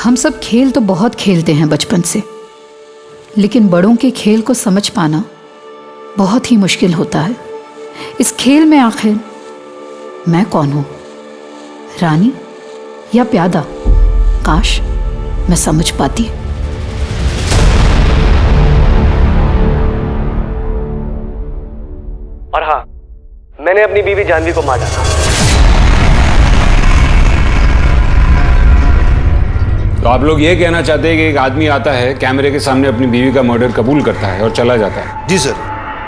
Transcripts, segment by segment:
हम सब खेल तो बहुत खेलते हैं बचपन से, लेकिन बड़ों के खेल को समझ पाना बहुत ही मुश्किल होता है। इस खेल में आखिर मैं कौन हूँ, रानी या प्यादा? काश मैं समझ पाती। और हाँ, मैंने अपनी बीवी जानवी को मार डाला। तो आप लोग ये कहना चाहते हैं कि एक आदमी आता है, कैमरे के सामने अपनी बीवी का मर्डर कबूल करता है और चला जाता है? जी सर,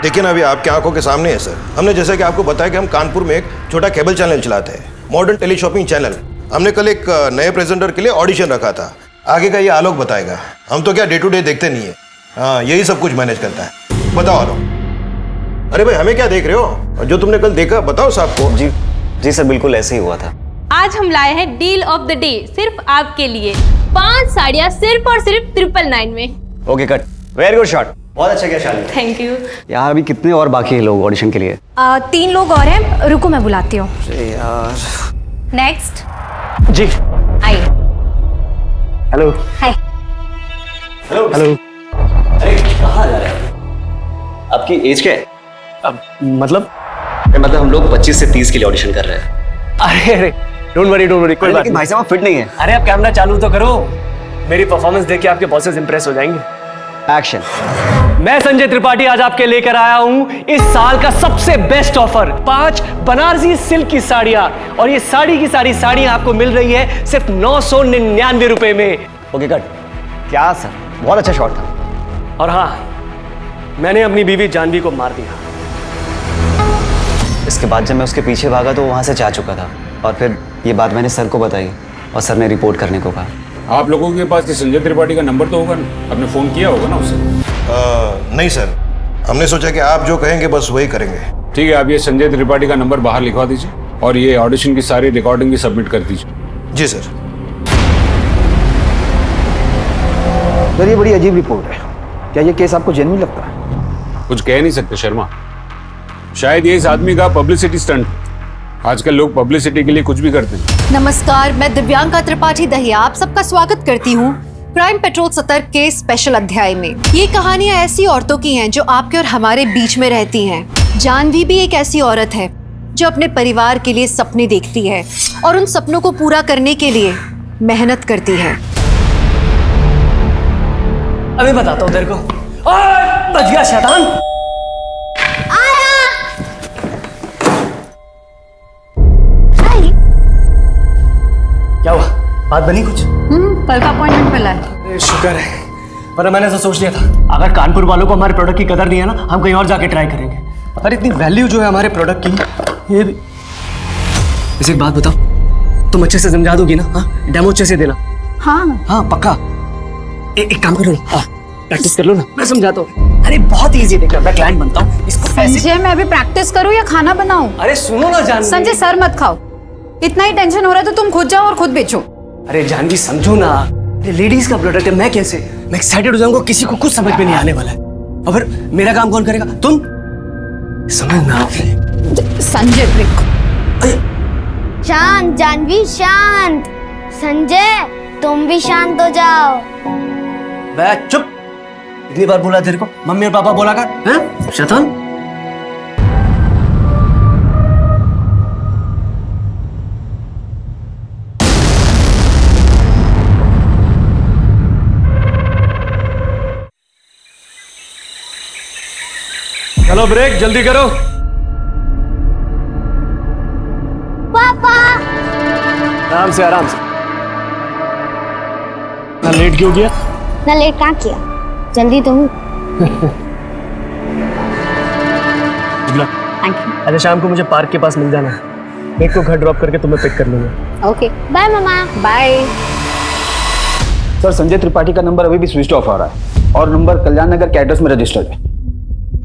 लेकिन अभी आपकी आंखों के सामने है सर। हमने जैसा कि आपको बताया कि हम कानपुर में एक छोटा केबल चैनल चलाते हैं, मॉडर्न टेली शॉपिंग चैनल। हमने कल एक नए प्रेजेंटर के लिए ऑडिशन रखा था। आगे का ये आलोक बताएगा। हम तो क्या डे टू डे देखते नहीं है। हाँ, यही सब कुछ मैनेज करता है। बताओ आलोक। अरे भाई, हमें क्या देख रहे हो? और जो तुमने कल देखा बताओ साहब को। जी सर, बिल्कुल ऐसे ही हुआ था। आज हम लाए हैं डील ऑफ द डे सिर्फ आपके लिए। 5 साड़ियाँ सिर्फ और सिर्फ 999 में। Okay cut, very good shot, बहुत अच्छा किया शालिनी। Thank you. यार अभी कितने और बाकी हैं लोग ऑडिशन के लिए? 3 लोग और हैं, रुको मैं बुलाती हूँ। यार नेक्स्ट जी, आइए। Hello hi. Hello hello. अरे कहाँ जा रहे हैं? आपकी एज क्या है? अब मतलब हम लोग 25 से 30 के लिए ऑडिशन कर रहे हैं। अरे डोंट वरी कोई बात नहीं। भाई साहब फिट नहीं है। अरे आप कैमरा चालू तो करो, मेरी परफॉर्मेंस देख के आपके बॉसेस इंप्रेस हो जाएंगे। एक्शन। मैं संजय त्रिपाठी आज आपके लेकर आया हूं इस साल का सबसे बेस्ट ऑफर, 5 बनारसी सिल्क की साड़ियां, और ये साड़ी की सारी साड़ियां आपको मिल रही है सिर्फ 999 रुपए में। Okay cut. क्या सर, बहुत अच्छा शॉट था। और हाँ, मैंने अपनी बीवी जानवी को मार दिया। इसके बाद जब मैं उसके पीछे भागा तो वहां से जा चुका था, और फिर ये बात मैंने सर को बताई और सर ने रिपोर्ट करने को कहा। आप लोगों के पास संजय त्रिपाठी का नंबर तो होगा ना? आपने फोन किया होगा ना उसे? नहीं सर, हमने सोचा कि आप जो कहेंगे बस वही करेंगे। ठीक है, आप ये संजय त्रिपाठी का नंबर बाहर लिखवा दीजिए और ये ऑडिशन की सारी रिकॉर्डिंग भी सबमिट कर दीजिए। जी सर। सर ये बड़ी अजीब रिपोर्ट है। क्या ये केस आपको जेन्युइन लगता है? कुछ कह नहीं सकते शर्मा, शायद ये इस आदमी का पब्लिसिटी स्टंट। आजकल लोग पब्लिसिटी के लिए कुछ भी करते हैं। नमस्कार, मैं दिव्यांका त्रिपाठी दहिया आप सबका स्वागत करती हूँ क्राइम पेट्रोल सतर्क के स्पेशल अध्याय में। ये कहानियाँ ऐसी औरतों की हैं जो आपके और हमारे बीच में रहती हैं। जानवी भी एक ऐसी औरत है जो अपने परिवार के लिए सपने देखती है और उन सपनों को पूरा करने के लिए मेहनत करती है। अभी बताता हूँ तेरे को। बच गया शैतान। क्या हुआ, बात बनी कुछ? कल का अपॉइंटमेंट मिला है। शुक्र है, पर मैंने तो सोच लिया था अगर कानपुर वालों को हमारे प्रोडक्ट की कदर नहीं है ना, हम कहीं और जाके ट्राई करेंगे। पर इतनी वैल्यू जो है हमारे प्रोडक्ट की, ये भी। वैसे एक बात बताओ, तुम अच्छे से समझा दोगी ना? हाँ, डेमो अच्छे से देना। हाँ पक्का। एक काम करो ना, प्रैक्टिस कर लो ना, मैं समझाता हूँ। अरे बहुत इजी है, देखना मैं क्लाइंट बनता हूँ इसको। संजय, मैं अभी प्रैक्टिस करूँ या खाना बनाऊँ? अरे सुनो ना जानवी। संजय, सर मत खाओ। इतना ही टेंशन हो रहा है तो तुम खुद जाओ और खुद बेचो। अरे जानवी समझो ना, ये लेडीज का प्रोडक्ट है, मैं कैसे मैं एक्साइटेड हो जाऊंगा, किसी को कुछ समझ में नहीं आने वाला है। और फिर मेरा काम कौन करेगा? तुम समझना। संजय ब्रेक। शांत जानवी, शांत। संजय तुम भी शांत हो जाओ। बे चुप, इतनी बार बोला तेरे को, मम्मी और पापा बोला कर, हैं शैतान। चलो ब्रेक जल्दी करो। पापा। आराम से आराम से। ना लेट क्यों किया? ना लेट कहाँ किया, जल्दी तो हूँ। Thank you. अरे शाम को मुझे पार्क के पास मिल जाना है, एक को घर ड्रॉप करके तुम्हें पिक कर लूंगा। ओके, बाय मामा। बाय। सर संजय त्रिपाठी का नंबर अभी भी स्विच ऑफ आ रहा है और नंबर कल्याण नगर के एड्रेस में रजिस्टर्ड है।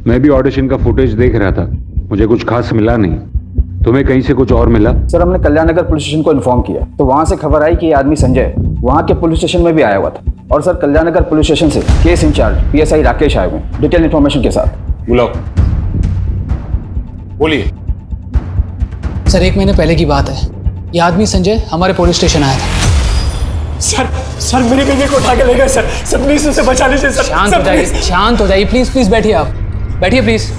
मैं भी ऑडिशन का फुटेज देख रहा था, मुझे कुछ खास मिला नहीं। तुम्हें कहीं से कुछ और मिला? सर हमने कल्याण नगर पुलिस स्टेशन को इन्फॉर्म किया तो वहां से खबर आई कि ये आदमी संजय वहां के पुलिस स्टेशन में भी आया हुआ था। और सर कल्याण नगर पुलिस स्टेशन से केस इंचार्ज PSI राकेश आए हुए डिटेल इन्फॉर्मेशन के साथ। बुलाओ। बोलिए। सर 1 महीने पहले की बात है, ये आदमी संजय हमारे पुलिस स्टेशन आया था। सर सर मेरी बीवी को उठा के ले गए सर। सर प्लीज उसे बचा लीजिए सर। शांत हो सर, जाइए, please। शांत हो जाइए, प्लीज प्लीज बैठिए आप, बैठिए प्लीज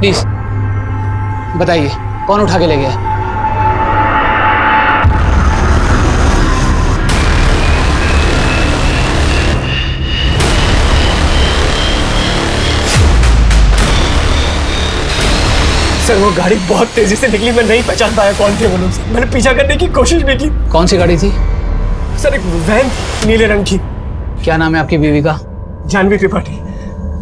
प्लीज। बताइए कौन उठा के ले गया? सर वो गाड़ी बहुत तेजी से निकली, मैं नहीं पहचान पाया कौन थे वो लोग। सर मैंने पीछा करने की कोशिश भी की। कौन सी गाड़ी थी? सर एक वैन नीले रंग की। क्या नाम है आपकी बीवी का? जानवी त्रिपाठी।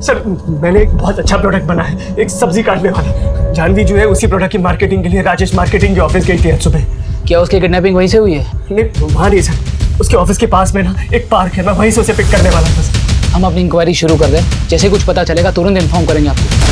सर मैंने एक बहुत अच्छा प्रोडक्ट बनाया है, एक सब्जी काटने वाला। जानवी जो है उसी प्रोडक्ट की मार्केटिंग के लिए राजेश मार्केटिंग के ऑफिस गई थी आज सुबह। क्या उसकी किडनैपिंग वहीं से हुई है? नहीं वहाँ नहीं सर, उसके ऑफिस के पास में ना एक पार्क है, मैं वहीं से उसे पिक करने वाला था सर। हम अपनी इंक्वायरी शुरू कर दें, जैसे कुछ पता चलेगा तुरंत इन्फॉर्म करेंगे आपको।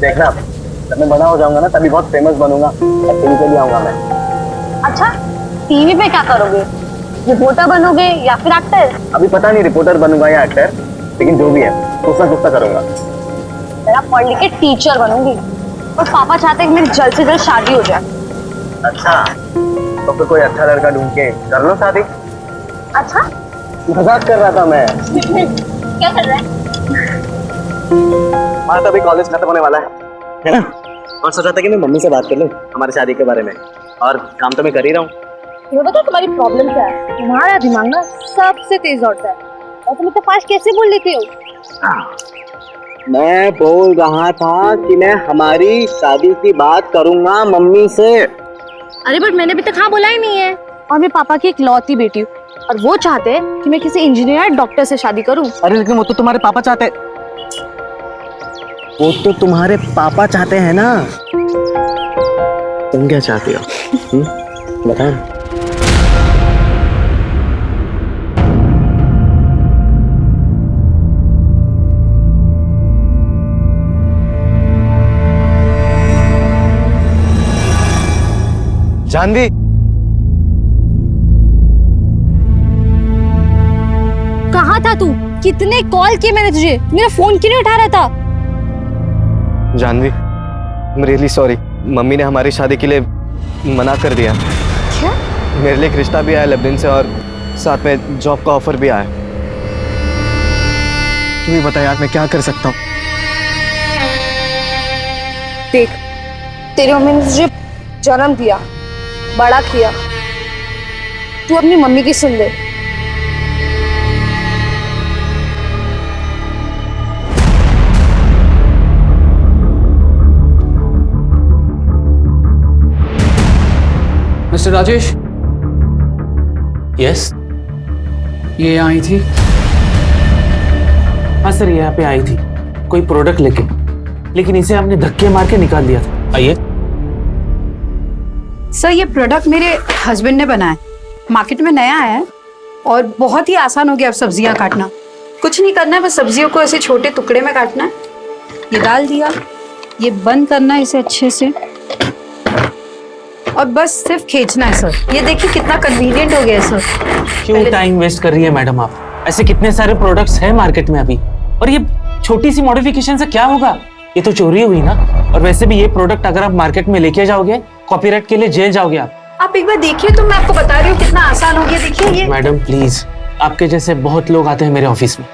देखना जब मैं बड़ा हो जाऊंगा ना तभी बहुत फेमस बनूंगा, टीवी पे भी आऊंगा मैं। अच्छा, टीवी पे क्या करोगे? रिपोर्टर बनोगे या फिर एक्टर? अभी पता नहीं रिपोर्टर बनूंगा या एक्टर, लेकिन जो भी है कुछ ना कुछ तो करूंगा। मेरा पढ़ लिख के टीचर बनूंगी और पापा चाहते हैं कि मेरी जल्द से जल्द शादी हो जाए। अच्छा तो फिर कोई अच्छा लड़का ढूंढ के कर लो शादी। अच्छा मजाक कर रहा था मैं। क्या कर रहा है? हमारा तो अभी कॉलेज खत्म होने वाला है ना, और सोचा था कि मैं मम्मी से बात कर लूं हमारी शादी के बारे में, और काम तो मैं कर ही रहा हूँ। ये बताओ तुम्हारी प्रॉब्लम क्या है? तुम्हारा दिमाग ना सबसे तेज दौड़ता है और तुम इतना फास्ट कैसे बोल लेते हो? मैं बोल रहा था कि मैं हमारी शादी की बात करूंगा मम्मी से। अरे बट मैंने अभी तक हाँ बोला ही नहीं है। और मैं पापा की इकलौती बेटी हूँ और वो चाहते हैं कि मैं किसी इंजीनियर डॉक्टर से शादी करूँ। अरे लेकिन वो तो तुम्हारे पापा चाहते, वो तो तुम्हारे पापा चाहते हैं ना, तुम क्या चाहती हो? बताओ। जानवी, कहाँ था तू? कितने कॉल किए मैंने तुझे, मेरा फोन क्यों नहीं उठा रहा था? Janvi I'm really sorry, mummy ने हमारी शादी के लिए मना कर दिया। क्या? मेरे लिए एक रिश्ता भी आया लेबनान से और साथ में जॉब का ऑफर भी आया। तुम ही बता यार मैं क्या कर सकता हूँ? देख, तेरी मम्मी ने तुझे जन्म दिया, बड़ा किया, तू अपनी मम्मी की सुन ले। मिस्टर राजेश, यस ये यहाँ आई थी? हाँ सर यहाँ पे आई थी कोई प्रोडक्ट लेके, लेकिन इसे आपने धक्के मार के निकाल दिया था। आइए। सर ये प्रोडक्ट मेरे हस्बैंड ने बनाया, मार्केट में नया आया है और बहुत ही आसान हो गया अब सब्जियां काटना। कुछ नहीं करना है, बस सब्जियों को ऐसे छोटे टुकड़े में काटना है। ये डाल दिया, ये बंद करना है इसे अच्छे से और बस सिर्फ खींचना है सर। ये देखिए कितना कन्वीनियंट हो गया है सर। क्यों टाइम वेस्ट कर रही है मैडम आप? ऐसे कितने सारे प्रोडक्ट्स हैं मार्केट में अभी, और ये छोटी सी मॉडिफिकेशन से क्या होगा? ये तो चोरी हुई ना। और वैसे भी ये प्रोडक्ट अगर आप मार्केट में लेके जाओगे कॉपीराइट के लिए जेल जाओगे आप एक बार देखिए तो मैं आपको बता रही हूँ कितना आसान हो गया। देखिए ये। मैडम प्लीज, आपके जैसे बहुत लोग आते हैं मेरे ऑफिस में,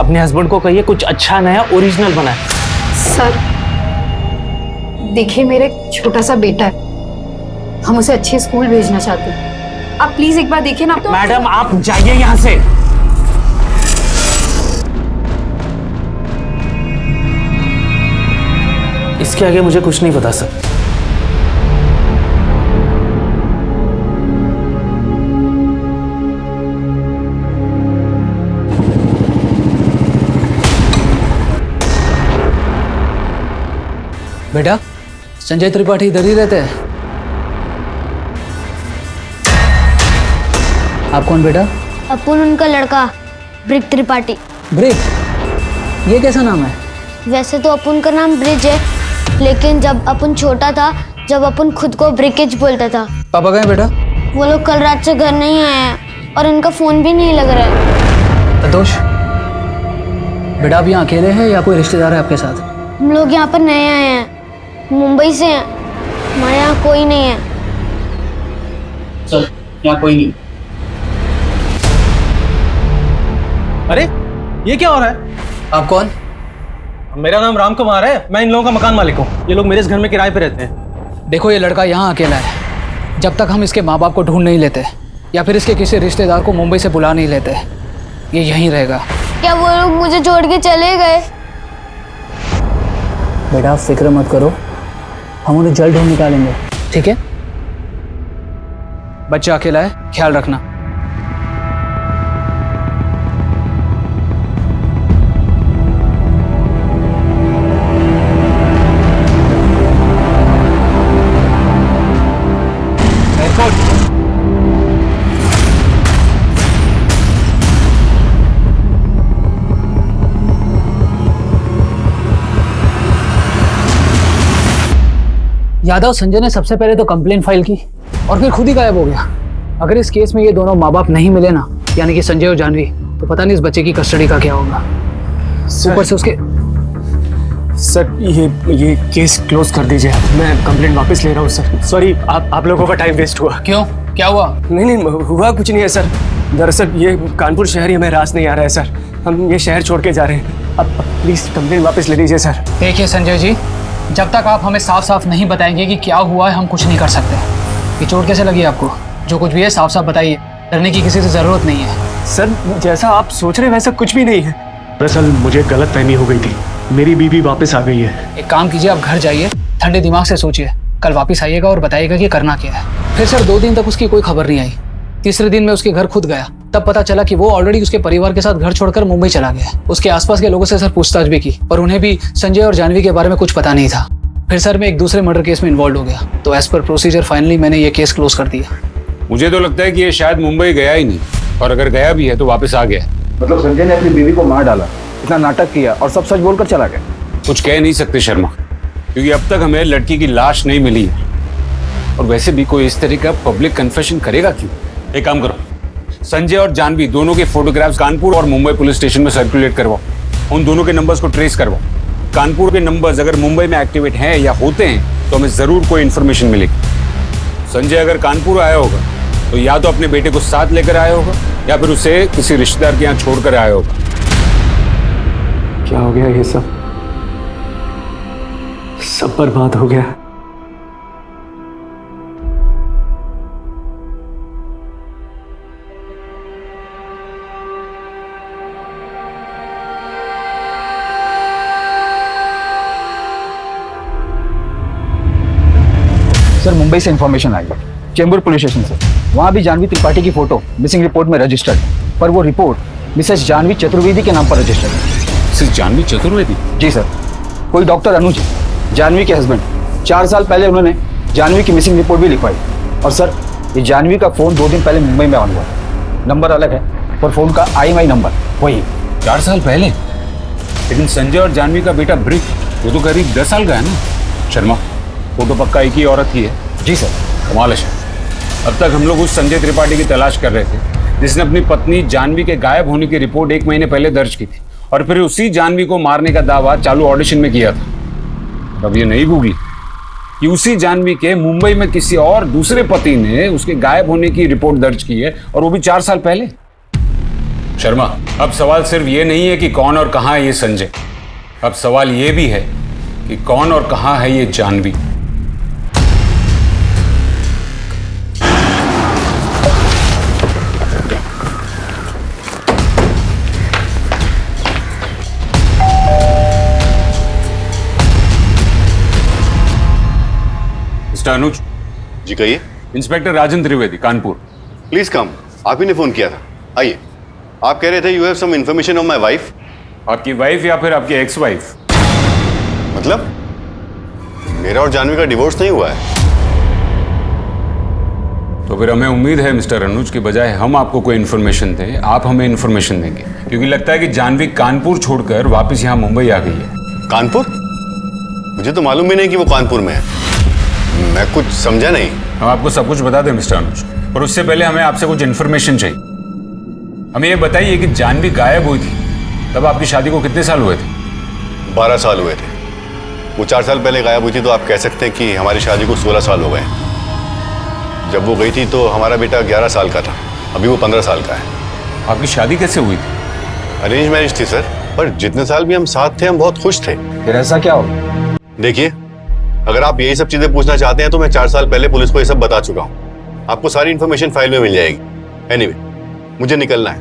अपने हस्बैंड को कहिए कुछ अच्छा नया ओरिजिनल बनाए। सर देखिए मेरा एक छोटा सा बेटा है, हम उसे अच्छे स्कूल भेजना चाहते हैं, आप प्लीज एक बार देखिए ना। तो मैडम आप जाइए यहाँ से। इसके आगे मुझे कुछ नहीं पता सर। बेटा, संजय त्रिपाठी इधर ही रहते हैं? आप कौन बेटा? अपुन उनका लड़का, ब्रिक त्रिपाठी। ब्रिक, ये कैसा नाम है? वैसे तो अपुन का नाम ब्रिज है, लेकिन जब अपुन छोटा था, जब अपुन खुद को ब्रिकेज बोलता था। पापा गए बेटा? वो लोग कल रात से घर नहीं आए हैं और इनका फोन भी नहीं लग रहा है। प्रदोष, बेटा आप यहाँ अकेले हैं या कोई रिश्तेदार है आपके साथ? हम लोग यहाँ पर नए आए हैं, मुंबई से हैं, हमारे यहाँ कोई नहीं है। सर, यहाँ कोई नहीं। अरे ये क्या हो रहा है? आप कौन? मेरा नाम राम कुमार है, मैं इन लोगों का मकान मालिक हूँ। ये लोग मेरे इस घर में किराए पे रहते हैं। देखो ये लड़का यहाँ अकेला है। जब तक हम इसके माँ बाप को ढूंढ नहीं लेते या फिर इसके किसी रिश्तेदार को मुंबई से बुला नहीं लेते, ये यहीं रहेगा। क्या वो लोग मुझे छोड़ के चले गए? बेटा आप फिक्र मत करो, हम उन्हें जल्द ढूंढ निकालेंगे, ठीक है? बच्चा अकेला है, ख्याल रखना। यादव संजय ने सबसे पहले तो कंप्लेंट फाइल की और फिर खुद ही गायब हो गया। अगर इस केस में ये दोनों माँ बाप नहीं मिले ना, यानी कि संजय और जानवी, तो पता नहीं इस बच्चे की कस्टडी का क्या होगा। ऊपर से उसके सर ये केस क्लोज कर दीजिए, मैं कंप्लेंट वापस ले रहा हूँ सर। सॉरी, आप लोगों का टाइम वेस्ट हुआ। क्यों, क्या हुआ? नहीं हुआ कुछ नहीं है सर। दरअसल ये कानपुर शहर ही हमें रास नहीं आ रहा है सर, हम ये शहर छोड़ के जा रहे हैं। अब प्लीज़ कंप्लेंट वापस ले लीजिए सर। देखिए संजय जी, जब तक आप हमें साफ साफ नहीं बताएंगे कि क्या हुआ है, हम कुछ नहीं कर सकते। ये चोट कैसे लगी आपको? जो कुछ भी है साफ साफ बताइए, डरने की किसी से ज़रूरत नहीं है। सर जैसा आप सोच रहे हैं वैसा कुछ भी नहीं है। दरअसल मुझे गलतफहमी हो गई थी, मेरी बीवी वापस आ गई है। एक काम कीजिए, आप घर जाइए, ठंडे दिमाग से सोचिए, कल वापस आइएगा और बताइएगा कि करना क्या है। फिर सर 2 दिन तक उसकी कोई खबर नहीं आई। तीसरे दिन मैं उसके घर खुद गया, तब पता चला कि वो ऑलरेडी उसके परिवार के साथ घर छोड़कर मुंबई चला गया। उसके आसपास के लोगों से सर पूछताछ भी की, पर उन्हें भी संजय और जानवी के बारे में कुछ पता नहीं था। फिर सर मैं एक दूसरे मर्डर केस में इन्वॉल्व हो गया, तो एज पर प्रोसीजर फाइनली मैंने ये केस क्लोज कर दिया। मुझे तो लगता है कि ये शायद मुंबई गया ही नहीं, और अगर गया भी है तो वापस आ गया। मतलब संजय ने अपनी बीवी को मार डाला, इतना नाटक किया और सब सच बोलकर चला गया। कुछ कह नहीं सकते शर्मा, क्योंकि अब तक हमें लड़की की लाश नहीं मिली है। और वैसे भी कोई इस तरह का पब्लिक कन्फेशन करेगा क्यों? एक काम करो, संजय और जानवी दोनों के फोटोग्राफ्स कानपुर और मुंबई पुलिस स्टेशन में सर्कुलेट करवाओ। उन दोनों के नंबर्स को ट्रेस करवाओ। कानपुर के नंबर्स अगर मुंबई में एक्टिवेट हैं या होते हैं तो हमें जरूर कोई इन्फॉर्मेशन मिलेगी। संजय अगर कानपुर आया होगा तो या तो अपने बेटे को साथ लेकर आया होगा या फिर उसे किसी रिश्तेदार के यहाँ छोड़कर आया होगा। क्या हो गया? ये सब बर्बाद हो गया। सर मुंबई से इन्फॉर्मेशन आई है, चेंबूर पुलिस स्टेशन से। वहाँ भी जानवी त्रिपाठी की फोटो मिसिंग रिपोर्ट में रजिस्टर्ड, पर वो रिपोर्ट मिसेस जानवी चतुर्वेदी के नाम पर रजिस्टर्ड है। मिसेस जानवी चतुर्वेदी? जी सर, कोई डॉक्टर अनुज, जानवी के हस्बैंड। 4 साल पहले उन्होंने जानवी की मिसिंग रिपोर्ट भी लिखवाई। और सर ये जानवी का फ़ोन 2 दिन पहले मुंबई में ऑन हुआ, नंबर अलग है पर फ़ोन का IMI नंबर वही। 4 साल पहले? लेकिन संजय और जानवी का बेटा ब्रिक, वो तो करीब 10 साल का है ना? शर्मा, फोटो पक्का एक ही औरत की है? जी सर। कमाल है सर। अब तक हम लोग उस संजय त्रिपाठी की तलाश कर रहे थे जिसने अपनी पत्नी जानवी के गायब होने की रिपोर्ट 1 महीने पहले दर्ज की थी, और फिर उसी जानवी को मारने का दावा चालू ऑडिशन में किया था। अब ये नहीं गूगली कि उसी जानवी के मुंबई में किसी और दूसरे पति ने उसके गायब होने की रिपोर्ट दर्ज की है, और वो भी 4 साल पहले। शर्मा, अब सवाल सिर्फ ये नहीं है कि कौन और कहाँ है ये संजय, अब सवाल ये भी है कि कौन और कहाँ है ये जानवी। मिस्टर अनुज। जी कहिए। Inspector Rajan Trivedi, Kanpur. Please come. आप ही ने फोन किया था, आइए। आप कह रहे थे you have some information on my wife. आपकी वाइफ या फिर आपकी एक्स वाइफ? मतलब मेरा और जानवी का डिवोर्स नहीं हुआ है? तो फिर हमें उम्मीद है मिस्टर अनुज की बजाय हम आपको कोई इन्फॉर्मेशन दें, आप हमें इन्फॉर्मेशन देंगे, क्योंकि लगता है कि जानवी कानपुर छोड़कर वापस यहाँ मुंबई आ गई है। कानपुर? मुझे तो मालूम भी नहीं कि वो कानपुर में है। मैं कुछ समझा नहीं। हम आपको सब कुछ बता दें मिस्टर अनुज, पर उससे पहले हमें आपसे कुछ इन्फॉर्मेशन चाहिए। हमें ये बताइए कि जानवी गायब हुई थी तब आपकी शादी को कितने साल हुए थे? 12 साल हुए थे। वो 4 साल पहले गायब हुई थी, तो आप कह सकते हैं कि हमारी शादी को 16 साल हो गए। जब वो गई थी तो हमारा बेटा 11 साल का था, अभी वो 15 साल का है। आपकी शादी कैसे हुई थी? अरेंज मैरिज थी सर, पर जितने साल भी हम साथ थे हम बहुत खुश थे। फिर ऐसा क्या हो? देखिए, अगर आप यही सब चीजें पूछना चाहते हैं तो मैं 4 साल पहले पुलिस को ये सब बता चुका हूँ। आपको सारी इन्फॉर्मेशन फाइल में मिल जाएगी। एनीवे, मुझे निकलना है,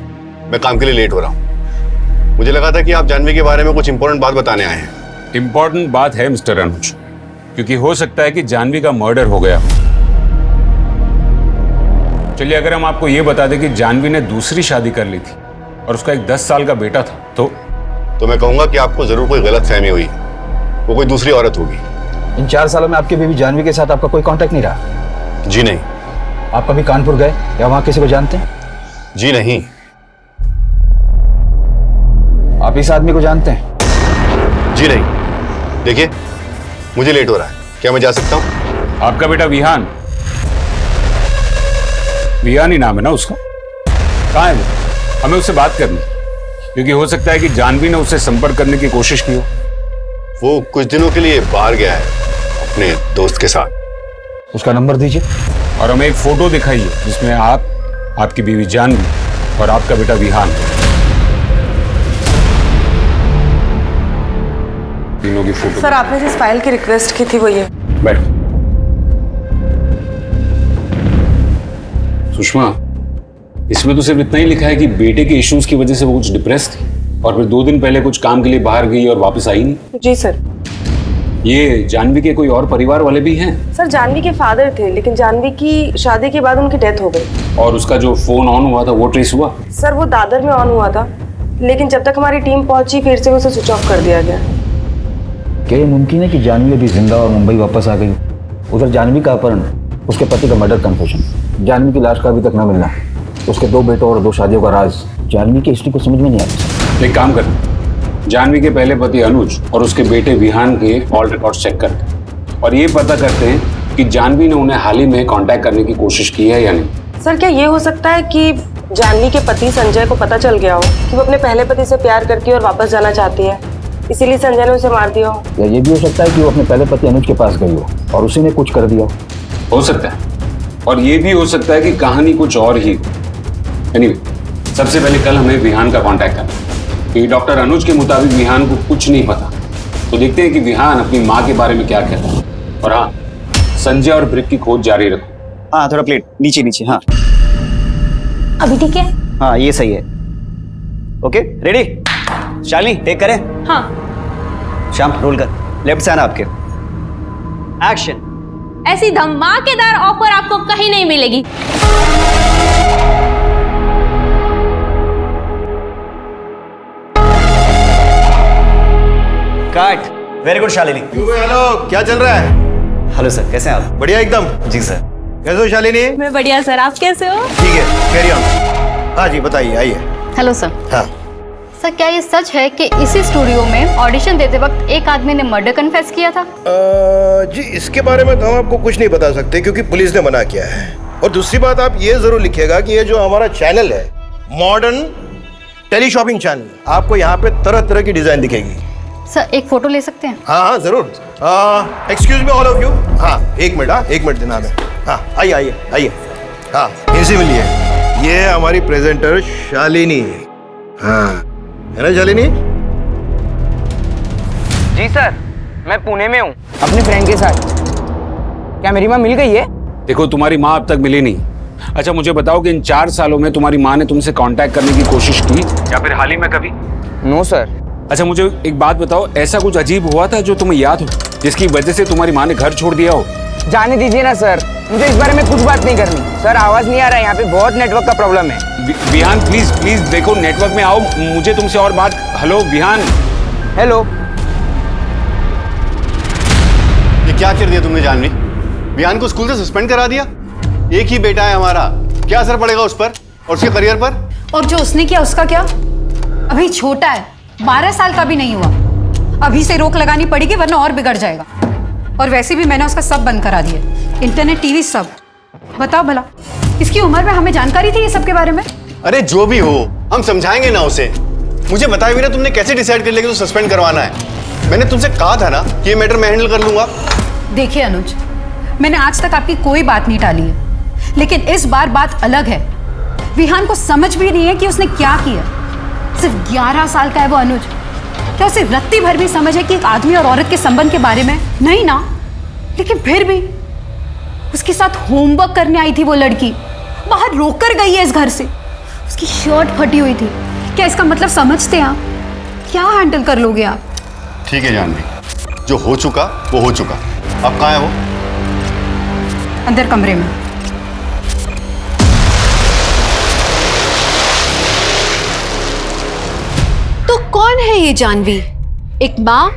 मैं काम के लिए लेट हो रहा हूँ। मुझे लगा था कि आप जानवी के बारे में कुछ इंपॉर्टेंट बात बताने आए हैं। इंपॉर्टेंट बात है मिस्टर अनुज, क्योंकि हो सकता है कि जानवी का मर्डर हो गया। चलिए, अगर हम आपको यह बता दें कि जानवी ने दूसरी शादी कर ली थी और उसका एक 10 साल का बेटा था, तो मैं कहूंगा कि आपको जरूर कोई गलत फहमी हुई, वो कोई दूसरी औरत होगी। इन 4 सालों में आपकी बीवी जानवी के साथ आपका कोई कांटेक्ट नहीं रहा? जी नहीं। आप कभी कानपुर गए या वहां किसी को जानते हैं? जी नहीं। आप इस आदमी को जानते हैं? जी नहीं। देखिए, मुझे लेट हो रहा है, क्या मैं जा सकता हूं? आपका बेटा विहान, विहान ही नाम है ना उसका? कहाँ है वो? हमें उससे बात करनी, क्योंकि हो सकता है कि जानवी ने उससे संपर्क करने की कोशिश की हो। वो कुछ दिनों के लिए बाहर गया है अपने दोस्त के साथ। उसका नंबर दीजिए और हमें एक फोटो दिखाइए जिसमें आप, आपकी बीवी जानवी और आपका बेटा विहान, तीनों की फोटो। सर, आपने जिस फाइल की रिक्वेस्ट की थी वो ये। बैठ। सुषमा, इसमें तो सिर्फ इतना ही लिखा है कि बेटे के इश्यूज की वजह से वो कुछ डिप्रेस थी और फिर 2 दिन पहले कुछ काम के लिए बाहर गई और वापस आई नहीं। जी सर। ये जानवी के कोई और परिवार वाले भी हैं? सर, जानवी के फादर थे, लेकिन जानवी की शादी के बाद उनकी डेथ हो गई। और उसका जो फोन ऑन हुआ था वो ट्रेस हुआ? सर, वो दादर में ऑन हुआ था, लेकिन जब तक हमारी टीम पहुंची फिर से उसे स्विच ऑफ कर दिया गया। क्या ये मुमकिन है कि जानवी अभी जिंदा और मुंबई वापस आ गई? उधर जानवी का अपहरण, उसके पति का मर्डर कन्फेशन, जानवी की लाश का अभी तक न मिलना, उसके 2 बेटों और 2 शादियों का राज, जानवी की हिस्ट्री को समझ में नहीं आता। एक काम करते, जानवी के पहले पति अनुज और उसके बेटे विहान के कॉल रिकॉर्ड्स चेक करते और ये पता करते हैं कि जानवी ने उन्हें हाल ही में कांटेक्ट करने की कोशिश की है या नहीं। सर, क्या ये हो सकता है कि जानवी के पति संजय को पता चल गया हो कि वो अपने पहले पति से प्यार करती है और वापस जाना चाहती है, इसीलिए संजय ने उसे मार दिया हो? या ये भी हो सकता है कि वो अपने पहले पति अनुज के पास गई हो और उसी ने कुछ कर दिया हो सकता है। और ये भी हो सकता है कि कहानी कुछ और ही। एनीवे, सबसे पहले कल हमें विहान का कांटेक्ट करना, क्योंकि डॉक्टर अनुज के मुताबिक विहान को कुछ नहीं पता। तो देखते हैं कि विहान अपनी माँ के बारे में क्या कहता है। और हाँ, संजय और ब्रिक की खोज जारी रखो। हाँ, थोड़ा प्लेट नीचे नीचे। हाँ अभी ठीक है? हाँ, ये सही है। Okay, ready? शालिनी, टेक करें? हाँ। श्याम, रोल कर। लेफ्ट से आना आपके। एक्शन। ऐसी धमाकेदार ऑफर आपको कहीं नहीं मिलेगी। Cut. Very good Shalini. Hello, क्या चल रहा है? हेलो सर, कैसे हैं आप? बढ़िया एकदम। जी सर। कैसे हो शालिनी? मैं बढ़िया सर, आप कैसे हो? ठीक है, कैरी ऑन। हाँ जी, बताइए, आइए। Hello sir. हाँ सर, क्या ये सच है कि इसी स्टूडियो में ऑडिशन देते वक्त एक आदमी ने मर्डर कन्फेस किया था? जी, इसके बारे में तो हम आपको कुछ नहीं बता सकते क्योंकि पुलिस ने मना किया है। और दूसरी बात, आप ये जरूर लिखिएगा कि ये जो हमारा चैनल है, मॉडर्न टेली शॉपिंग चैनल, आपको यहाँ पे तरह तरह की डिजाइन दिखेगी। सर, एक फोटो ले सकते हैं? हाँ हाँ, जरूर। Excuse me all of you. हाँ, 1 मिनट। हाँ, 1 मिनट देना है। हाँ, आइए आइए आइए। हाँ, इनसे मिलिए। ये है हमारी प्रेजेंटर शालिनी। हाँ, है ना शालिनी? जी सर, मैं पुणे में हूँ अपने फ्रेंड के साथ। क्या मेरी माँ मिल गई है? देखो, तुम्हारी माँ अब तक मिली नहीं। अच्छा, मुझे बताओ कि इन 4 सालों में तुम्हारी माँ ने तुमसे कांटेक्ट करने की कोशिश की या फिर हाल ही में कभी? No sir. अच्छा, मुझे एक बात बताओ, ऐसा कुछ अजीब हुआ था जो तुम्हें याद हो, जिसकी वजह से तुम्हारी माँ ने घर छोड़ दिया हो? जाने दीजिए ना सर, मुझे इस बारे में कुछ बात नहीं करनी। सर, आवाज नहीं आ रहा है, यहाँ पे बहुत नेटवर्क का प्रॉब्लम है। विहान, प्लीज प्लीज देखो, नेटवर्क में आओ, मुझे तुमसे और बात। हेलो विहान। हेलो। ये क्या कर दिया तुमने जानवी? विहान को स्कूल से सस्पेंड करा दिया? एक ही बेटा है हमारा, क्या असर पड़ेगा उस पर और उसके करियर पर? और जो उसने किया उसका क्या? अभी छोटा है, 12 साल का भी नहीं हुआ। अभी से रोक लगानी पड़ेगी वरना और बिगड़ जाएगा। और वैसे भी मैंने उसका सब बंद करा दिया, इंटरनेट, टीवी सब। बताओ भला, इसकी उम्र में हमें जानकारी थी ये सब के बारे में? अरे जो भी हो, हम समझाएंगे ना उसे। मुझे बताए बिना तुमने कैसे डिसाइड कर लिया कि तो सस्पेंड करवाना है? मैंने तुमसे कहा था ना कि ये मैटर मैं हैंडल कर लूंगा। देखिए अनुज, मैंने आज तक आपकी कोई बात नहीं टाली है, लेकिन इस बार बात अलग है। विहान को समझ भी नहीं है कि उसने क्या किया। सिर्फ 11 साल का है वो अनुज। क्या उसे रत्ती भर भी समझ है कि एक आदमी और औरत के संबंध के बारे में? नहीं ना। लेकिन फिर भी उसके साथ होमवर्क करने आई थी वो लड़की, बाहर रोक कर गई है इस घर से। उसकी शर्ट फटी हुई थी। क्या इसका मतलब समझते हैं आप? क्या हैंडल कर लोगे आप? ठीक है जानवी, जो हो चुका वो हो चुका। अब कहाँ है वो? अंदर कमरे में। तो कौन है ये जानवी? एक माँ,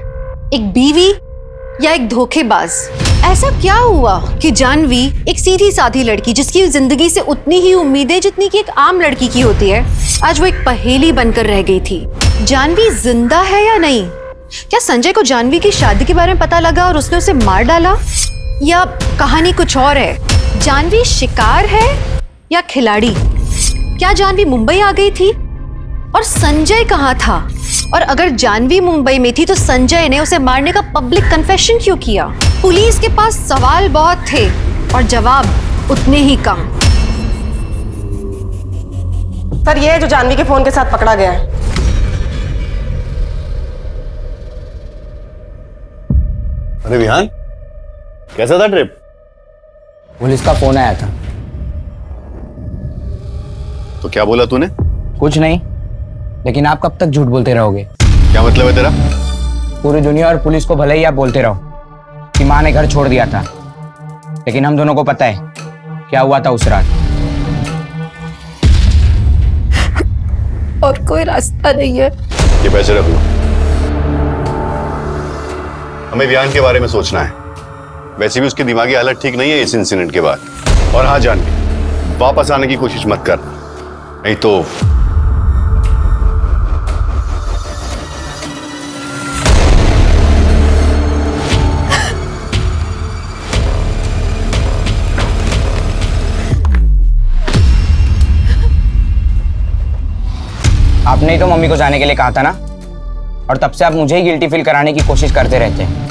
एक बीवी या एक धोखेबाज? ऐसा क्या हुआ कि जानवी, एक सीधी साधी लड़की जिसकी जिंदगी से उतनी ही उम्मीदें जितनी कि एक आम लड़की की होती है, आज वो एक पहेली बनकर रह गई थी। जानवी जिंदा है या नहीं? क्या संजय को जानवी की शादी के बारे में पता लगा और उसने उसे मार डाला? या कहानी कुछ और है? जानवी शिकार है या खिलाड़ी? क्या जानवी मुंबई आ गई थी और संजय कहाँ था? और अगर जानवी मुंबई में थी तो संजय ने उसे मारने का पब्लिक कन्फेशन क्यों किया? पुलिस के पास सवाल बहुत थे और जवाब उतने ही कम। सर, ये है जो जानवी के फोन के साथ पकड़ा गया है। अरे विहान, कैसा था ट्रिप? पुलिस का फोन आया था। तो क्या बोला तूने? कुछ नहीं, लेकिन आप कब तक झूठ बोलते रहोगे? क्या मतलब है तेरा? पूरी दुनिया और पुलिस को भले ही आप बोलते रहो कि माँ ने घर छोड़ दिया था, लेकिन हम दोनों को पता है क्या हुआ था उस रात। और कोई रास्ता नहीं है। ये पैसे रख लो, हमें विहान के बारे में सोचना है। वैसे भी उसकी दिमागी हालत ठीक नहीं है इस इंसिडेंट के बाद। और हाँ जानवी, वापस आने की कोशिश मत कर, नहीं तो आपने ही तो मम्मी को जाने के लिए कहा था ना, और तब से आप मुझे ही गिल्टी फील कराने की कोशिश करते रहते हैं,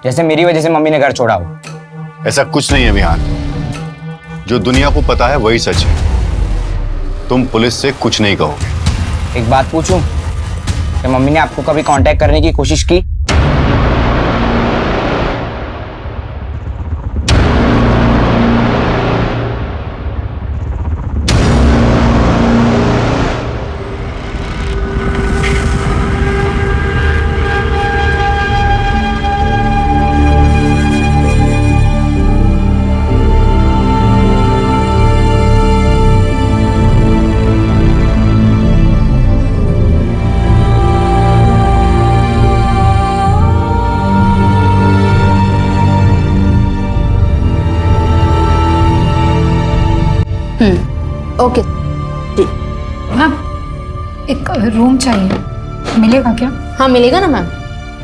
जैसे मेरी वजह से मम्मी ने घर छोड़ा हो। ऐसा कुछ नहीं है विहान, जो दुनिया को पता है वही सच है। तुम पुलिस से कुछ नहीं कहोगे। एक बात पूछूं, क्या मम्मी ने आपको कभी कांटेक्ट करने की कोशिश की? ओके मैम, एक रूम चाहिए, मिलेगा क्या? हाँ मिलेगा ना मैम।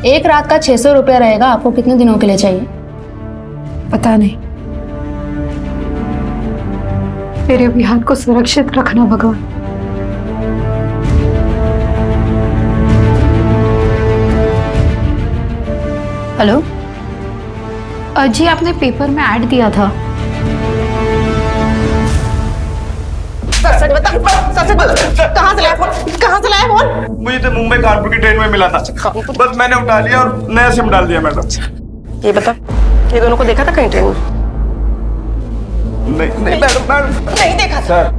एक रात का 600 रुपया रहेगा। आपको कितने दिनों के लिए चाहिए? पता नहीं। मेरे विहान को सुरक्षित रखना भगवान। हेलो जी, आपने पेपर में ऐड दिया था। सच बता, कहाँ से लाया फोन? कहाँ से लाया फोन? मुझे तो मुंबई कानपुर की ट्रेन में मिला था, बस मैंने उठा लिया और नया सिम डाल दिया मैडम। ये बता, ये दोनों को देखा था कहीं ट्रेन में? नहीं मैडम, नहीं देखा सर।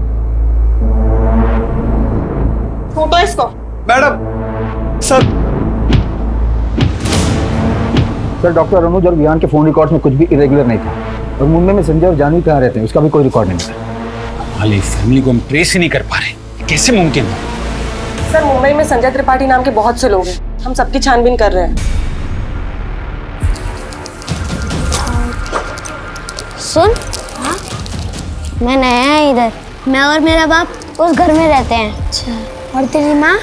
फोटो इसको। मैडम सर डॉक्टर अनुज और विहान के फोन रिकॉर्ड्स में कुछ भी इरेगुलर नहीं था। और मुंबई में संजय और जानवी कहाँ रहते हैं उसका भी कोई रिकॉर्ड नहीं था। वाली फैमिली को हम ट्रेस ही नहीं कर पा रहे, कैसे मुमकिन है? सर, मुंबई में संजय त्रिपाठी नाम के बहुत से लोग हैं, हम सबकी छानबीन कर रहे हैं। सुन, मैं नया है इधर। मैं और मेरा बाप उस घर में रहते हैं। अच्छा। और तेरी माँ?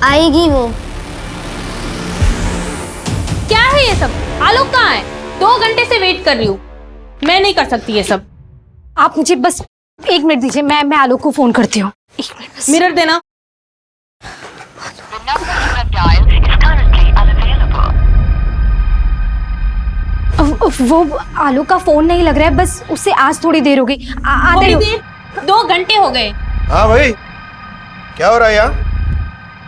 आएगी वो। क्या है ये सब? आलोक कहाँ है? 2 घंटे से वेट कर रही हूँ। मैं नहीं कर सकती ये सब। आप मुझे बस 1 मिनट दीजिए, मैं आलोक को फोन करती हूँ। 1 मिनट बस। मिरर देना। वो आलोक का फोन नहीं लग रहा है, बस उससे आज थोड़ी देर हो गई। आते 2 घंटे हो गए। हाँ भाई, क्या हो रहा है यहाँ?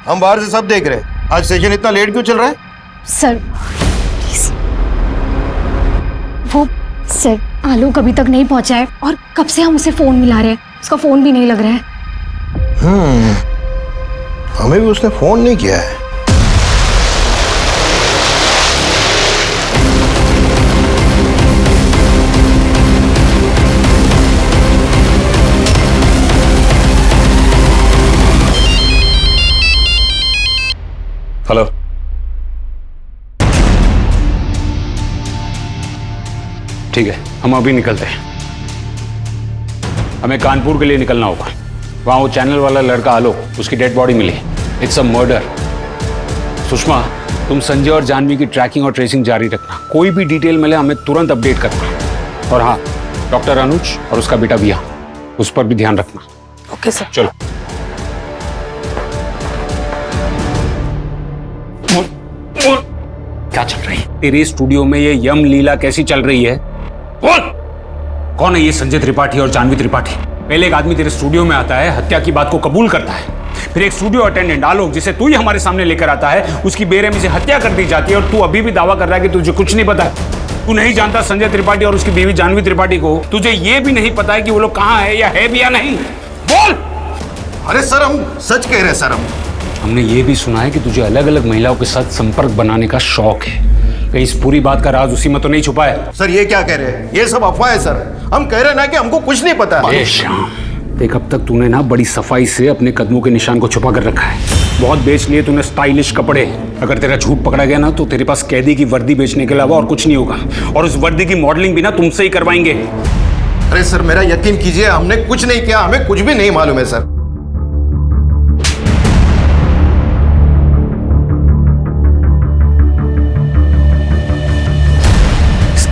हम बाहर से सब देख रहे हैं। आज सेशन इतना लेट क्यों चल रहा है? Sir please. वो सर आलोक अभी तक नहीं पहुंचा है और कब से हम उसे फोन मिला रहे हैं, उसका फोन भी नहीं लग रहा है। हमें भी उसने फोन नहीं किया है। हेलो। ठीक है, हम अभी निकलते हैं। हमें कानपुर के लिए निकलना होगा। वहां वो चैनल वाला लड़का आलोक, उसकी डेड बॉडी मिली। It's a murder. सुषमा, तुम संजय और जानवी की ट्रैकिंग और ट्रेसिंग जारी रखना। कोई भी डिटेल मिले हमें तुरंत अपडेट करना। और हाँ, डॉक्टर अनुज और उसका बेटा विया, उस पर भी ध्यान रखना। Okay sir. चलो। क्या चल रही है तेरे स्टूडियो में? ये यम लीला कैसी चल रही है? बोल, कौन है ये संजय त्रिपाठी और जानवी त्रिपाठी? पहले एक आदमी तेरे स्टूडियो में आता है, हत्या की बात को कबूल करता है, फिर एक स्टूडियो अटेंडेंट आलोक, जिसे तू ही हमारे सामने लेकर आता है, उसकी बेरहमी से हत्या कर दी जाती है और तू अभी भी दावा कर रहा है कि तुझे कुछ नहीं पता। तू नहीं जानता संजय त्रिपाठी और उसकी बीवी जानवी त्रिपाठी को? तुझे ये भी नहीं पता है कि वो लोग कहाँ है या है भी या नहीं? बोल। अरे सर, हम सच कह रहे हैं सर। हमने ये भी सुना है कि तुझे अलग अलग महिलाओं के साथ संपर्क बनाने का शौक है। कहीं इस पूरी बात का राज उसी में तो नहीं छुपा है? सर ये क्या कह रहे हैं? ये सब अफवाह है सर। हम कह रहे हैं ना कि हमको कुछ नहीं पता। देख, अब तक तूने ना बड़ी सफाई से अपने कदमों के निशान को छुपा कर रखा है। बहुत बेच लिए तूने स्टाइलिश कपड़े। अगर तेरा झूठ पकड़ा गया ना तो तेरे पास कैदी की वर्दी बेचने के अलावा और कुछ नहीं होगा। और उस वर्दी की मॉडलिंग भी ना तुमसे ही करवाएंगे। अरे सर, मेरा यकीन कीजिए, हमने कुछ नहीं किया। हमें कुछ भी नहीं मालूम है सर।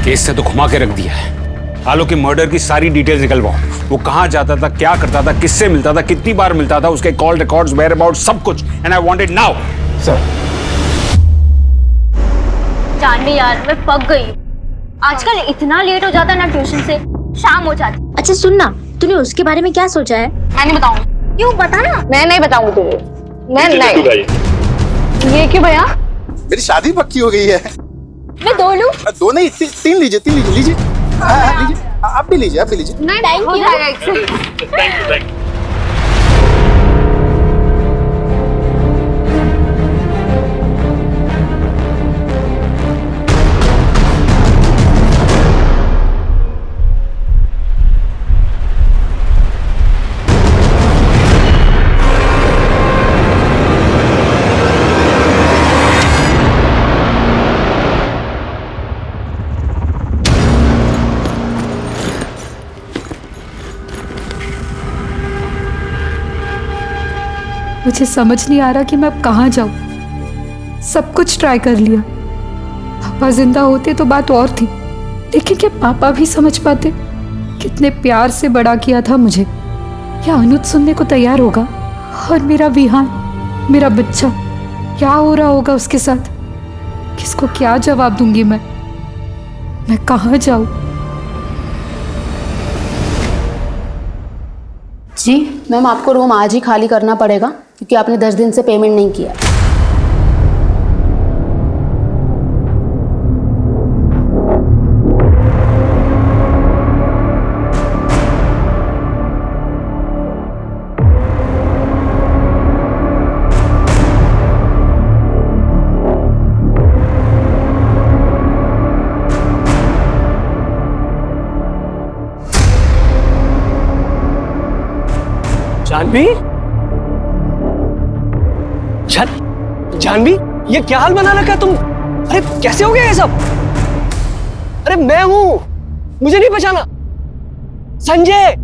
केस से तो घुमा के रख दिया है। आलोक के मर्डर की सारी डिटेल्स निकलवाओ। वो कहां जाता था, क्या करता था, किससे मिलता था, कितनी बार मिलता था, उसके कॉल रिकॉर्ड्स, वेयर अबाउट, सब कुछ। And I want it now. Sir. Janvi यार, मैं पक गई। आजकल इतना लेट हो जाता ना ट्यूशन से, शाम हो जाती। अच्छा सुन ना, तूने उसके बारे में क्या सोचा है? मैं नहीं बताऊंगी। क्यों? बता ना। मैं नहीं बताऊंगी तुझे। मैं नहीं। ये क्यों भैया? मेरी शादी पक्की हो गई है। मैं 2 लूं? 2 नहीं, 3 लीजिए। लीजिए। आप भी लीजिए। नहीं, थैंक यू। मुझे समझ नहीं आ रहा कि मैं अब कहाँ जाऊं। सब कुछ ट्राई कर लिया। पापा जिंदा होते तो बात और थी, लेकिन क्या पापा भी समझ पाते? कितने प्यार से बड़ा किया था मुझे। क्या अनुज सुनने को तैयार होगा? और मेरा विहान, मेरा बच्चा, क्या हो रहा होगा उसके साथ? किसको क्या जवाब दूंगी मैं कहाँ जाऊं? जी मैम, आपको रूम आज ही खाली करना पड़ेगा क्योंकि आपने 10 दिन से पेमेंट नहीं किया। जानवी? जानवी, ये क्या हाल बना रखा तुम? अरे कैसे हो गया ये सब? अरे मैं हूं, मुझे नहीं पहचाना? संजय।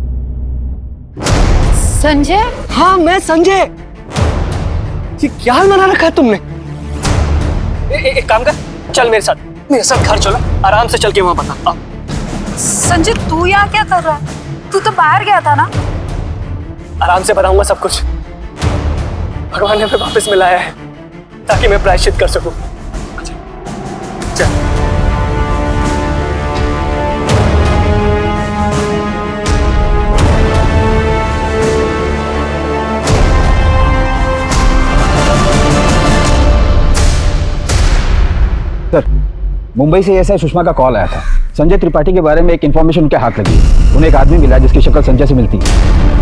संजय? हाँ मैं संजय। ये क्या हाल बना रखा है तुमने? एक काम कर, चल मेरे साथ घर चलो, आराम से चल के वहां बता। संजय तू यहाँ क्या कर रहा है? तू तो बाहर गया था ना? आराम से बताऊंगा सब कुछ। भगवान ने हमें वापस मिलाया है ताकि मैं प्रायश्चित कर सकूं। चल। सर, मुंबई से एसआई सुषमा का कॉल आया था। संजय त्रिपाठी के बारे में एक इन्फॉर्मेशन उनके हाथ लगी। उन्हें एक आदमी मिला जिसकी शक्ल संजय से मिलती है।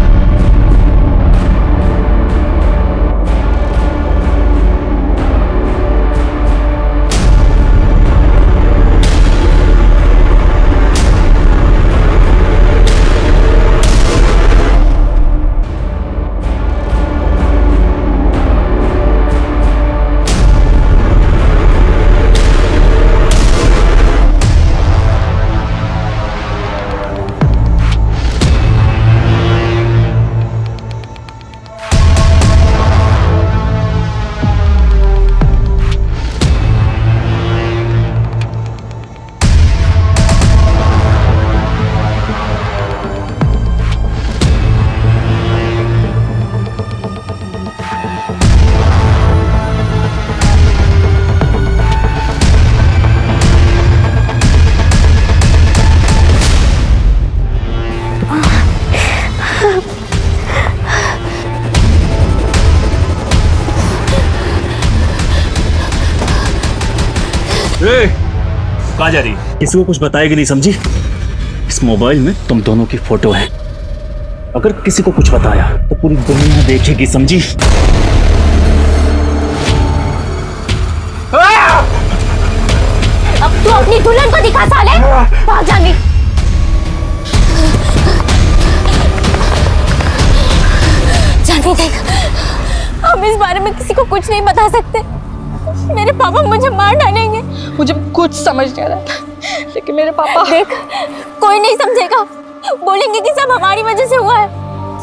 कहाँ जा रही है? किसी को कुछ बताएगी नहीं, समझी? इस मोबाइल में तुम दोनों की फोटो है। अगर किसी को कुछ बताया तो पूरी दुनिया देखेगी, समझी? अब तू अपनी दुल्हन को दिखा साले। भाग जानी। जानवी देख, हम इस बारे में किसी को कुछ नहीं बता सकते। मेरे पापा मुझे मार डालेंगे। मुझे कुछ समझ नहीं आ रहा था, लेकिन मेरे पापा देख, कोई नहीं समझेगा। बोलेंगे कि सब हमारी वजह से हुआ है।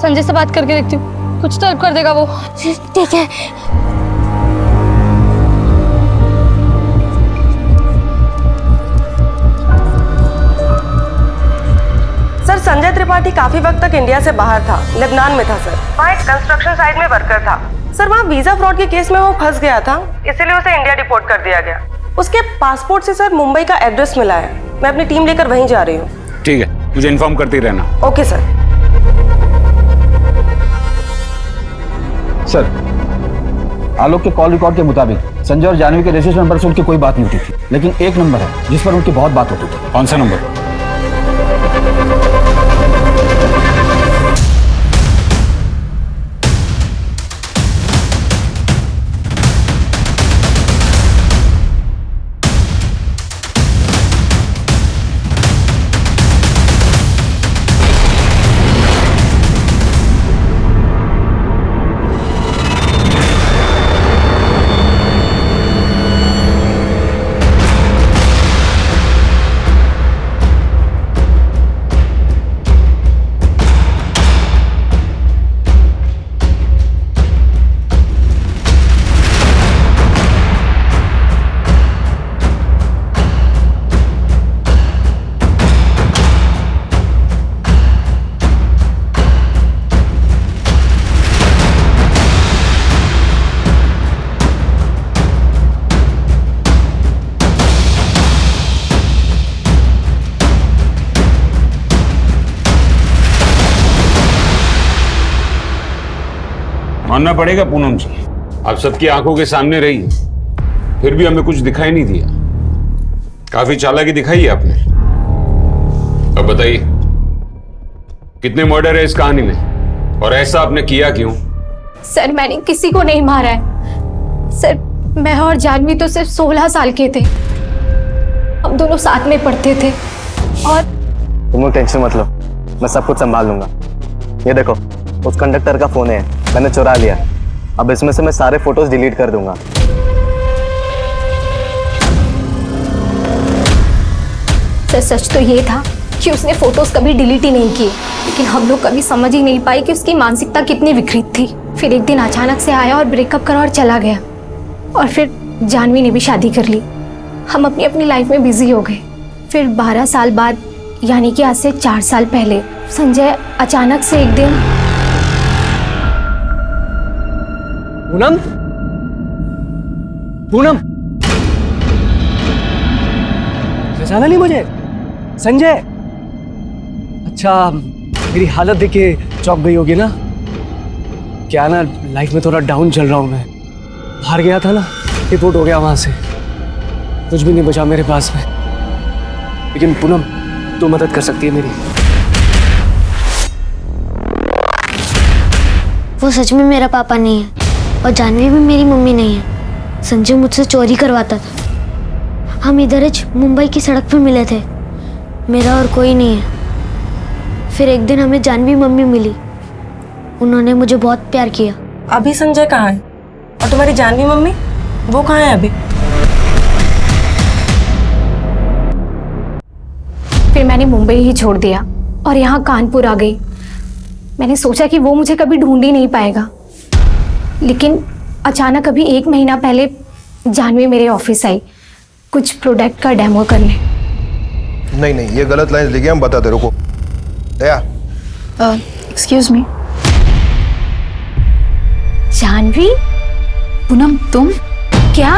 संजय से बात करके देखती हूँ, कुछ तो हेल्प कर देगा वो। ठीक है। सर, संजय त्रिपाठी काफी वक्त तक इंडिया से बाहर था, लेबनान में था सर। वहाँ एक कंस्ट्रक्शन साइट में वर्कर था सर। वहाँ वीजा फ्रॉड के केस में वो फंस गया था, इसीलिए उसे इंडिया डिपोर्ट कर दिया गया। उसके पासपोर्ट से सर मुंबई का एड्रेस मिला है। मैं अपनी टीम लेकर वहीं जा रही हूँ। ठीक है, मुझे इन्फॉर्म करती रहना। Okay sir. सर, आलोक के कॉल रिकॉर्ड के मुताबिक संजय और जानवी के रजिस्टर नंबर से उनकी कोई बात नहीं होती थी, लेकिन एक नंबर है जिस पर उनकी बहुत बात होती थी। कौन सा नंबर? मानना पड़ेगा पूनम जी, आप सबकी आंखों के सामने रही, फिर भी हमें कुछ दिखाई नहीं दिया। काफी चालाकी दिखाई है आपने। अब बताइए, कितने मर्डर है इस कहानी में और ऐसा आपने किया क्यों? सर, मैंने किसी को नहीं मारा है। सर, मैं और जानवी तो सिर्फ 16 साल के थे। हम दोनों साथ में पढ़ते थे। और तुम लोग टेंशन मत लो, मैं सब कुछ संभाल लूंगा। ये देखो, उस कंडक्टर का फोन है, मैंने चुरा लिया। अब इसमें से मैं सारे फोटोज डिलीट कर दूंगा। सर, सच तो ये था कि कि उसने फोटोज कभी डिलीट ही नहीं किए, लेकिन हम लोग कभी समझ ही नहीं पाए कि उसकी मानसिकता कितनी विकृत थी। फिर एक दिन अचानक से आया और ब्रेकअप करा और चला गया, और फिर जानवी ने भी शादी कर ली। हम अपनी अपनी लाइफ में बिजी हो गए। फिर 12 साल बाद, यानी कि आज से 4 साल पहले, संजय अचानक से एक दिन। पूनम, पूनम, पहचाना नहीं मुझे? संजय। अच्छा, मेरी हालत देख के चौंक गई होगी ना? क्या ना, लाइफ में थोड़ा डाउन चल रहा हूँ मैं। हार गया था ना, रिपोर्ट हो गया वहां से, कुछ भी नहीं बचा मेरे पास में। लेकिन पूनम, तू मदद कर सकती है मेरी। वो सच में मेरा पापा नहीं है और जानवी भी मेरी मम्मी नहीं है। संजय मुझसे चोरी करवाता था। हम इधर ही मुंबई की सड़क पे मिले थे, मेरा और कोई नहीं है। फिर एक दिन हमें जानवी मम्मी मिली, उन्होंने मुझे बहुत प्यार किया। अभी संजय कहाँ है? और तुम्हारी जानवी मम्मी, वो कहाँ है अभी? फिर मैंने मुंबई ही छोड़ दिया और यहाँ कानपुर आ गई। मैंने सोचा कि वो मुझे कभी ढूंढ ही नहीं पाएगा, लेकिन अचानक अभी 1 महीना पहले जानवी मेरे ऑफिस आई कुछ प्रोडक्ट का डेमो करने। नहीं, ये गलत लाइन लिखी, हम बताते, रुको। दया, एक्सक्यूज मी। जानवी? पूनम, तुम? क्या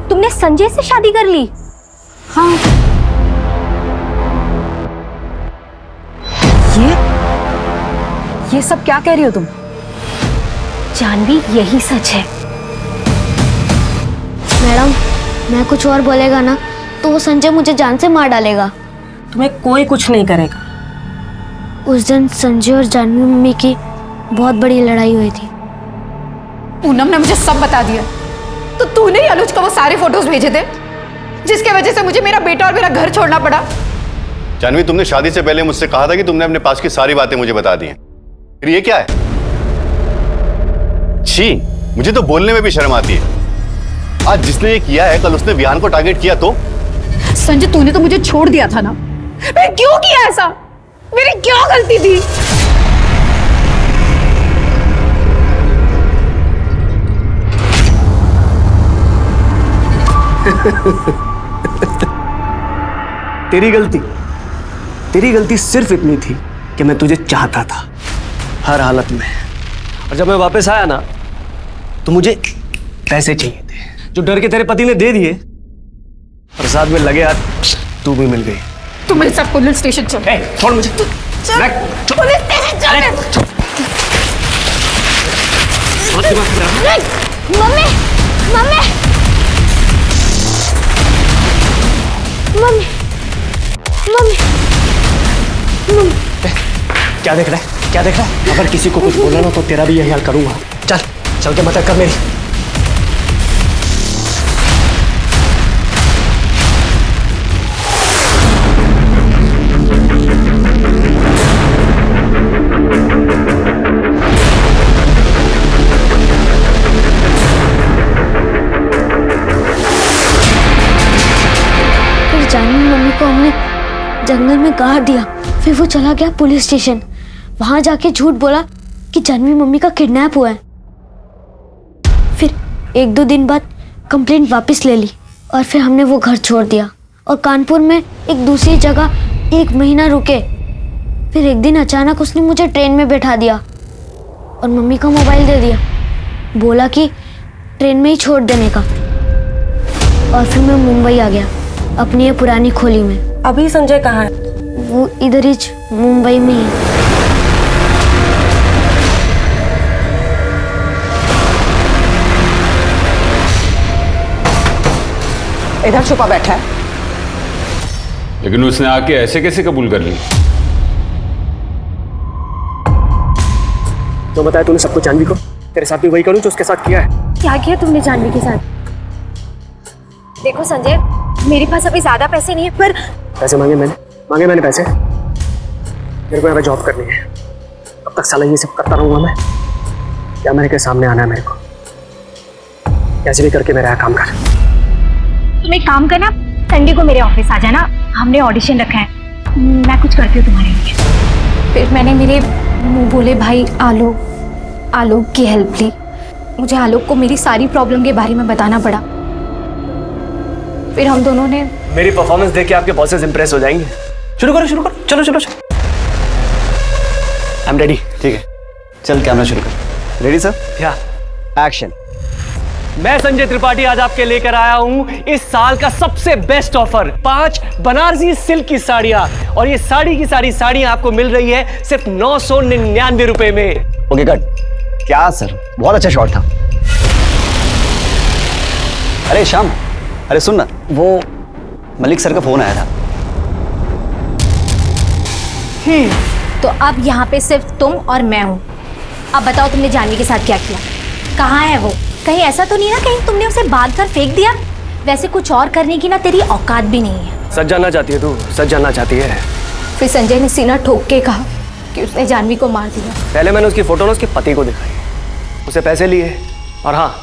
तुमने संजय से शादी कर ली? हाँ। ये सब क्या कह रही हो तुम? जानवी, यही सच है। मैडम, मैं कुछ और बोलेगा ना तो वो संजय मुझे जान से मार डालेगा। तुम्हें कोई कुछ नहीं करेगा। उस दिन संजय और जानवी मम्मी की बहुत बड़ी लड़ाई हुई थी। पूनम ने मुझे सब बता दिया। तो तूने ही अनुज को वो सारे फोटोज भेजे थे जिसके वजह से मुझे मेरा बेटा और मेरा घर छोड़ना पड़ा। जानवी, तुमने शादी से पहले मुझसे कहा था कि तुमने अपने पास की सारी बातें मुझे बता दी हैं। फिर ये क्या है? छी, मुझे तो बोलने में भी शर्म आती है। आज जिसने ये किया है, कल उसने विहान को टारगेट किया तो? संजय, तूने तो मुझे छोड़ दिया था ना। मैं क्यों किया ऐसा? मेरी क्या गलती थी? तेरी गलती सिर्फ इतनी थी कि मैं तुझे चाहता था हर हालत में। और जब मैं वापस आया ना तो मुझे पैसे चाहिए थे जो डर के तेरे पति ने दे दिए, और साथ में लगे हाथ तू भी मिल गई। तू मेरे साथ पुलिस स्टेशन चल। छोड़ मुझे। चल, पुलिस स्टेशन चल। Mummy, mummy, mummy, mummy, mummy. क्या देख रहा है? क्या देख रहा है? अगर किसी को कुछ बोला ना तो तेरा भी यही हाल करूंगा। चल के मदद कर मेरी। फिर जानवी मम्मी को हमने जंगल में गाड़ दिया। फिर वो चला गया पुलिस स्टेशन। वहां जाके झूठ बोला कि जानवी मम्मी का किडनैप हुआ है। फिर 1-2 दिन बाद कंप्लेंट वापस ले ली और फिर हमने वो घर छोड़ दिया और कानपुर में एक दूसरी जगह 1 महीना रुके। फिर एक दिन अचानक उसने मुझे ट्रेन में बैठा दिया और मम्मी का मोबाइल दे दिया। बोला कि ट्रेन में ही छोड़ देने का। और फिर मैं मुंबई आ गया अपनी ये पुरानी खोली में। अभी संजय कहाँ है? वो इधर ही मुंबई में ही है। इधर छुपा बैठा है। लेकिन उसने आके ऐसे कैसे कबूल कर ली? तो बताया तूने सबको जानवी को, तेरे साथ भी वही करूं जो उसके साथ किया है। क्या किया तुमने जानवी के साथ? देखो संजय, मेरे पास अभी ज्यादा पैसे नहीं है, पर पैसे मांगे मैंने पैसे। मेरे को यहाँ पे जॉब करनी है। अब तक साला ये सब करता रहूंगा मैं, या मेरे के सामने आना है मेरे को? कैसे भी करके मेरा काम कर। तुम एक काम करना, संडे को मेरे ऑफिस आ जाना। हमने ऑडिशन रखा है, मैं कुछ करती हूँ तुम्हारे लिए। फिर मैंने मेरे मुंह बोले भाई आलोक की हेल्प ली। मुझे आलोक को मेरी सारी प्रॉब्लम के बारे में बताना पड़ा। फिर हम दोनों ने मेरी परफॉर्मेंस देख के आपके बॉसेस इंप्रेस हो जाएंगे। शुरू करो चलो आई एम रेडी। ठीक है, चल कैमरा शुरू कर। Ready sir? या एक्शन। मैं संजय त्रिपाठी आज आपके लेकर आया हूं इस साल का सबसे बेस्ट ऑफर, 5 बनारसी सिल्क की साड़ियां, और ये साड़ी की सारी साड़ियां आपको मिल रही है सिर्फ 999 रुपए में। Okay cut. क्या सर, बहुत अच्छा शॉट था। अरे श्याम, अरे सुन ना, वो मलिक सर का फोन आया था। तो अब यहाँ पे सिर्फ तुम और मैं हूँ। अब बताओ तुमने जानवी के साथ क्या किया? कहाँ है वो? कहीं ऐसा तो नहीं ना कहीं तुमने उसे बांध कर फेंक दिया? वैसे कुछ और करने की ना तेरी औकात भी नहीं है। सच जानना चाहती है तू? सच जानना चाहती है? फिर संजय ने सीना ठोक के कहा कि उसने जानवी को मार दिया। पहले मैंने उसकी फोटो ना उसके पति को दिखाई, उसे पैसे लिए, और हाँ,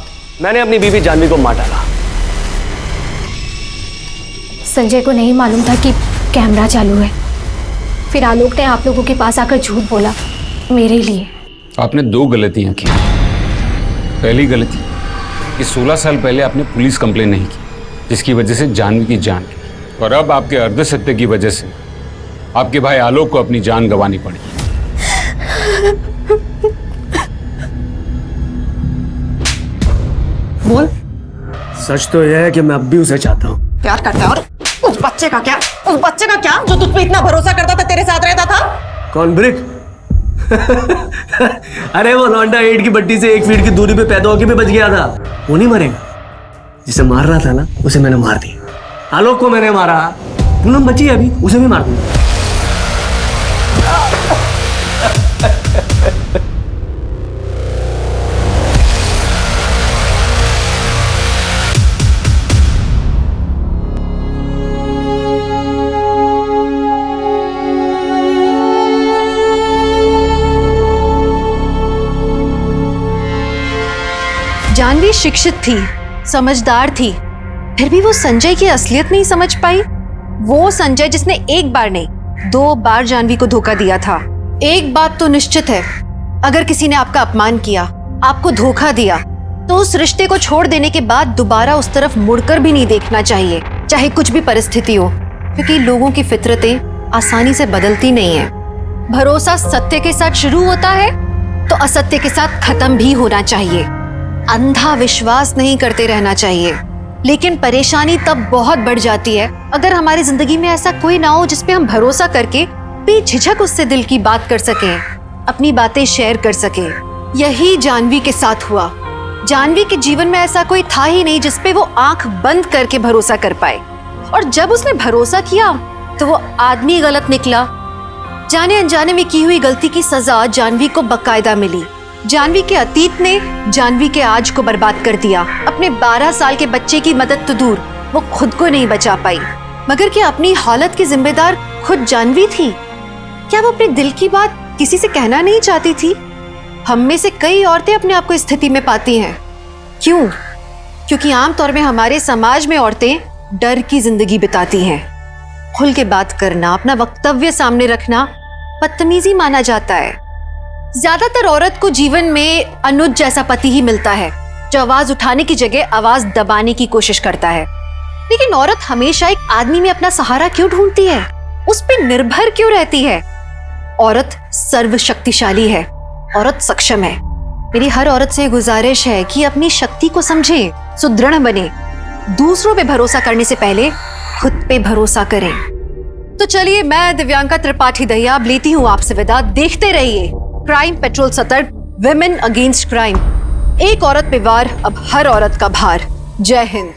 मैंने अपनी बीवी जानवी को मार डाला। संजय को नहीं मालूम था कि कैमरा चालू है। फिर आलोक ने आप लोगों के पास आकर झूठ बोला मेरे लिए। आपने 2 गलतियां की। पहली गलती कि 16 साल पहले आपने पुलिस कंप्लेन नहीं की, जिसकी वजह से जानवी की जान गई, और अब आपके अर्धसत्य की वजह से आपके भाई आलोक को अपनी जान गंवानी पड़ी। बोल। सच तो यह है कि मैं अब भी उसे चाहता हूँ। प्यार करता है। और उस बच्चे का क्या जो तुझ पे इतना भरोसा करता था, तेरे साथ रहता था? कौन? ब्रिक? अरे वो लौंडा 8 की बट्टी से 1 फीट की दूरी पे पैदा होके भी बच गया था। वो नहीं मरेगा। जिसे मार रहा था ना, उसे मैंने मार दिया। आलोक को मैंने मारा, पूनम बची है अभी, उसे भी मार दूंगा। जानवी शिक्षित थी, समझदार थी, फिर भी वो संजय की असलियत नहीं समझ पाई। वो संजय जिसने एक बार नहीं 2 बार जानवी को धोखा दिया था। एक बात तो निश्चित है, अगर किसी ने आपका अपमान किया, आपको धोखा दिया, तो उस रिश्ते को छोड़ देने के बाद दोबारा उस तरफ मुड़कर भी नहीं देखना चाहिए, चाहे कुछ भी परिस्थिति हो, क्योंकि लोगों की फितरतें आसानी से बदलती नहीं है। भरोसा सत्य के साथ शुरू होता है तो असत्य के साथ खत्म भी होना चाहिए। अंधा विश्वास नहीं करते रहना चाहिए। लेकिन परेशानी तब बहुत बढ़ जाती है अगर हमारी जिंदगी में ऐसा कोई ना हो जिस पे हम भरोसा करके बेझिझक उससे दिल की बात कर सकें, अपनी बातें शेयर कर सकें। यही जानवी के साथ हुआ। जानवी के जीवन में ऐसा कोई था ही नहीं जिस पे वो आंख बंद करके भरोसा कर पाए, और जब उसने भरोसा किया तो वो आदमी गलत निकला। जाने अनजाने में की हुई गलती की सजा जानवी को बकायदा मिली। जानवी के अतीत ने जानवी के आज को बर्बाद कर दिया। अपने 12 साल के बच्चे की मदद तो दूर, वो खुद को नहीं बचा पाई। मगर क्या अपनी हालत की जिम्मेदार खुद जानवी थी? क्या वो अपने दिल की बात किसी से कहना नहीं चाहती थी? हम में से कई औरतें अपने आप को इस स्थिति में पाती हैं। क्यों? क्योंकि आमतौर में हमारे समाज में औरतें डर की जिंदगी बिताती हैं। खुल के बात करना, अपना वक्तव्य सामने रखना बदतमीजी माना जाता है। ज्यादातर औरत को जीवन में अनुज जैसा पति ही मिलता है, जो आवाज उठाने की जगह आवाज दबाने की कोशिश करता है। लेकिन औरत हमेशा एक आदमी में अपना सहारा क्यों ढूंढती है? उस पर निर्भर क्यों रहती है? औरत सर्वशक्तिशाली है, औरत सक्षम है। मेरी हर औरत से गुजारिश है कि अपनी शक्ति को समझे, सुदृढ़ बने, दूसरों पे भरोसा करने से पहले खुद पे भरोसा करें। तो चलिए, मैं दिव्यांका त्रिपाठी दहिया अब लेती हूँ आपसे विदा। देखते रहिए क्राइम पेट्रोल सतर्क, विमेन अगेंस्ट क्राइम। एक औरत पे वार, अब हर औरत का भार। जय हिंद।